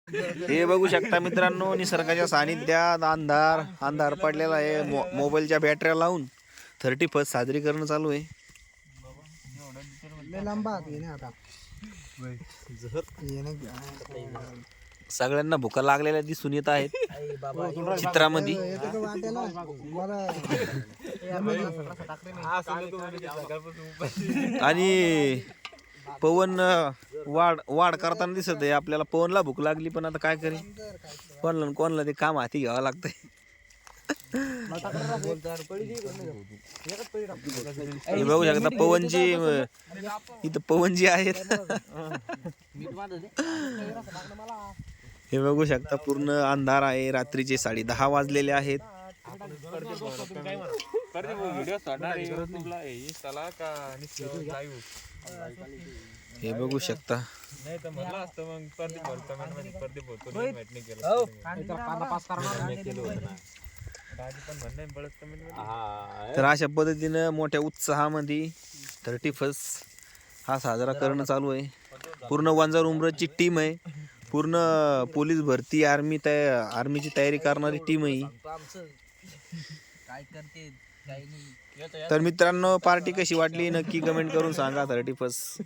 हे बघू शकता मित्रांनो, निसर्गाच्या सानिध्यात अंधार अंधार पडलेला आहे. मोबाईलच्या बॅटऱ्या लावून 31st साजरी करणं चालू आहे. सगळ्यांना भुका लागलेल्या दिसून येत आहेत चित्रामध्ये. आणि पवन वाढ करताना दिसत आहे आपल्याला. पवनला भूक लागली, पण आता काय करेल, कोणला ते काम हाती घ्यावं लागतंय. हे बघू शकता पवनजी, इथं पवनजी आहेत. हे बघू शकता पूर्ण अंधार आहे. रात्रीचे 10:30 वाजलेले आहेत. हे बघू शकता. तर अशा पद्धतीनं मोठ्या उत्साहामध्ये 31st हा साजरा करणं चालू आहे. पूर्ण वंजार उमरची टीम आहे. पूर्ण पोलीस भरती आर्मीची तयारी करणारी टीम आहे. तर मित्रांनो, पार्टी कशी वाटली नक्की कमेंट करून सांगा. 31st